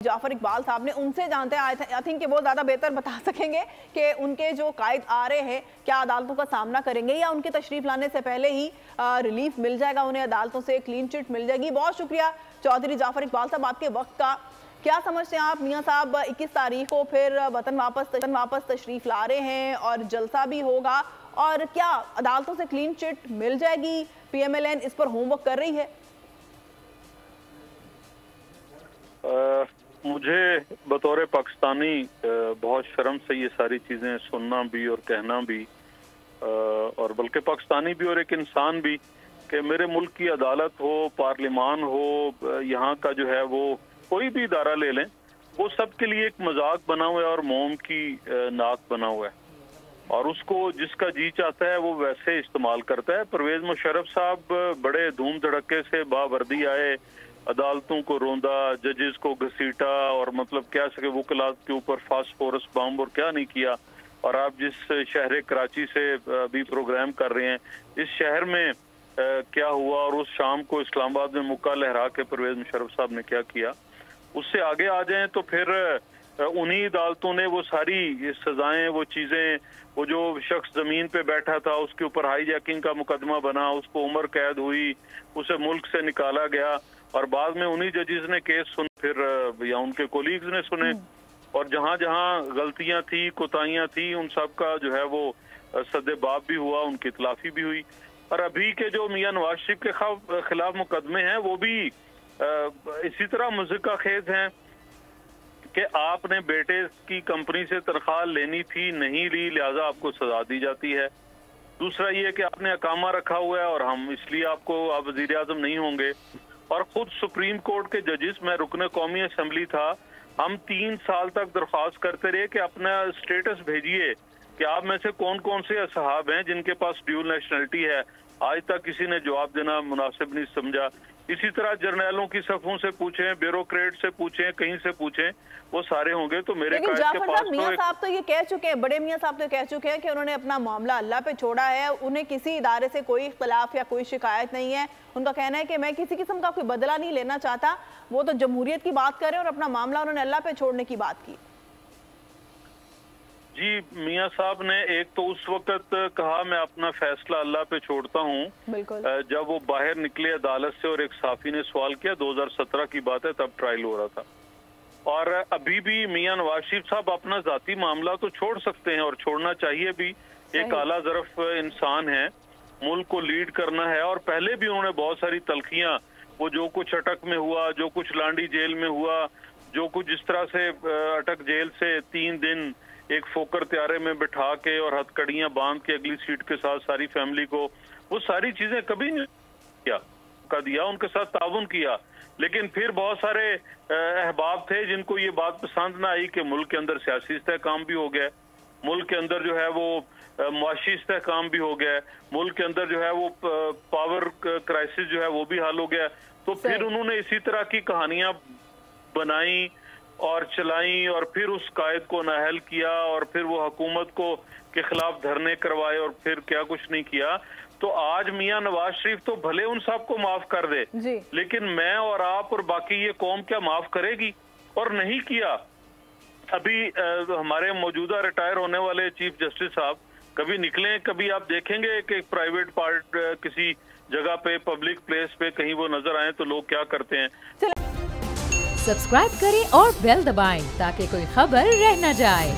जाफर इकबाल साहब ने, उनसे जानते हैं। आई थिंक कि वो ज़्यादा बेहतर बता सकेंगे कि उनके जो कायद आ रहे हैं क्या अदालतों का सामना करेंगे या उनके तशरीफ लाने से पहले ही रिलीफ मिल जाएगा, उन्हें अदालतों से क्लीन चिट मिल जाएगी। बहुत शुक्रिया चौधरी जाफर इकबाल साहब आपके वक्त का। क्या समझते हैं आप मियाँ साहब 21 तारीख को फिर वतन वापस तशरीफ ला रहे हैं और जलसा भी होगा, और क्या अदालतों से क्लीन चिट मिल जाएगी? PMLN इस पर होमवर्क कर रही है? मुझे बतौर पाकिस्तानी बहुत शर्म से ये सारी चीज़ें सुनना भी और कहना भी, और बल्कि पाकिस्तानी भी और एक इंसान भी, कि मेरे मुल्क की अदालत हो, पार्लिमान हो, यहाँ का जो है वो कोई भी इदारा ले लें, वो सब के लिए एक मजाक बना हुआ है और मोम की नाक बना हुआ है, और उसको जिसका जी चाहता है वो वैसे इस्तेमाल करता है। परवेज मुशर्रफ साहब बड़े धूम धड़के से बावर्दी आए, अदालतों को रोंदा, जजेस को घसीटा, और मतलब क्या सके वकलात के ऊपर फास्फोरस बम और क्या नहीं किया। और आप जिस शहर कराची से अभी प्रोग्राम कर रहे हैं, इस शहर में क्या हुआ, और उस शाम को इस्लामाबाद में मुक्का लहरा के परवेज मुशर्रफ साहब ने क्या किया, उससे आगे आ जाएं तो फिर उन्हीं अदालतों ने वो सारी सजाएं, वो चीज़ें, वो जो शख्स ज़मीन पे बैठा था उसके ऊपर हाई जैकिंग का मुकदमा बना, उसको उम्र कैद हुई, उसे मुल्क से निकाला गया, और बाद में उन्हीं जजेस ने केस सुन, फिर या उनके कोलीग्स ने सुने, और जहाँ जहाँ गलतियाँ थी, कोताहियाँ थी, उन सब का जो है वो सद्देबाब भी हुआ, उनकी इतलाफी भी हुई। और अभी के जो मियाँ नवाज शरीफ के खिलाफ मुकदमे हैं वो भी इसी तरह मुज़िका खेज हैं कि आपने बेटे की कंपनी से तनख्वाह लेनी थी, नहीं ली, लिहाजा आपको सजा दी जाती है। दूसरा ये कि आपने अकामा रखा हुआ है और हम इसलिए आप वज़ीर आज़म नहीं होंगे। और खुद सुप्रीम कोर्ट के जजेस, मैं रुकन कौमी असम्बली था, हम 3 साल तक दरख्वास्त करते रहे कि अपना स्टेटस भेजिए कि आप में से कौन कौन से असहाब हैं जिनके पास ड्यूल नेशनलिटी है। आज तक किसी ने जवाब देना मुनासिब नहीं समझा। इसी तरह जर्नैलों की सफ़ों से पूछें, ब्यूरोक्रेट से पूछें, कहीं से पूछें, वो सारे होंगे। तो मेरे लेकिन जाफर साहब, मियाँ साहब तो ये कह चुके हैं, बड़े मियाँ साहब तो कह चुके हैं कि उन्होंने अपना मामला अल्लाह पे छोड़ा है, उन्हें किसी इदारे से कोई इख्तलाफ या कोई शिकायत नहीं है। उनका कहना है कि मैं किसी किस्म का कोई बदला नहीं लेना चाहता। वो तो जमहूरियत की बात करें और अपना मामला उन्होंने अल्लाह पे छोड़ने की बात की। जी, मियाँ साहब ने एक तो उस वक्त कहा मैं अपना फैसला अल्लाह पे छोड़ता हूँ, जब वो बाहर निकले अदालत से और एक साफी ने सवाल किया, 2017 की बात है, तब ट्रायल हो रहा था। और अभी भी मियाँ नवाज शरीफ साहब अपना जाती मामला तो छोड़ सकते हैं और छोड़ना चाहिए भी। एक आला ज़रफ इंसान है, मुल्क को लीड करना है, और पहले भी उन्होंने बहुत सारी तलखियाँ, वो जो कुछ अटक में हुआ, जो कुछ लांडी जेल में हुआ, जो कुछ जिस तरह से अटक जेल से 3 दिन एक फोकर त्यारे में बिठा के और हथकड़ियां बांध के अगली सीट के साथ सारी फैमिली को, वो सारी चीजें कभी नहीं दिया, उनके साथ ताउन किया। लेकिन फिर बहुत सारे अहबाब थे जिनको ये बात पसंद ना आई कि मुल्क के अंदर सियासी इस्तेहकाम भी हो गया, मुल्क के अंदर जो है वो मुआशी इस्तेहकाम भी हो गया, मुल्क के अंदर जो है वो पावर क्राइसिस जो है वो भी हल हो गया। तो फिर उन्होंने इसी तरह की कहानियां बनाई और चलाई, और फिर उस कायद को नाअहल किया, और फिर वो हुकूमत को के खिलाफ धरने करवाए, और फिर क्या कुछ नहीं किया। तो आज मियाँ नवाज शरीफ तो भले उन सबको माफ कर दे, लेकिन मैं और आप और बाकी ये कौम क्या माफ करेगी? और नहीं किया। अभी हमारे मौजूदा रिटायर होने वाले चीफ जस्टिस साहब कभी निकले, कभी आप देखेंगे कि प्राइवेट पार्ट किसी जगह पे, पब्लिक प्लेस पे कहीं वो नजर आए तो लोग क्या करते हैं। सब्सक्राइब करें और बेल दबाएं ताकि कोई खबर रह न जाए।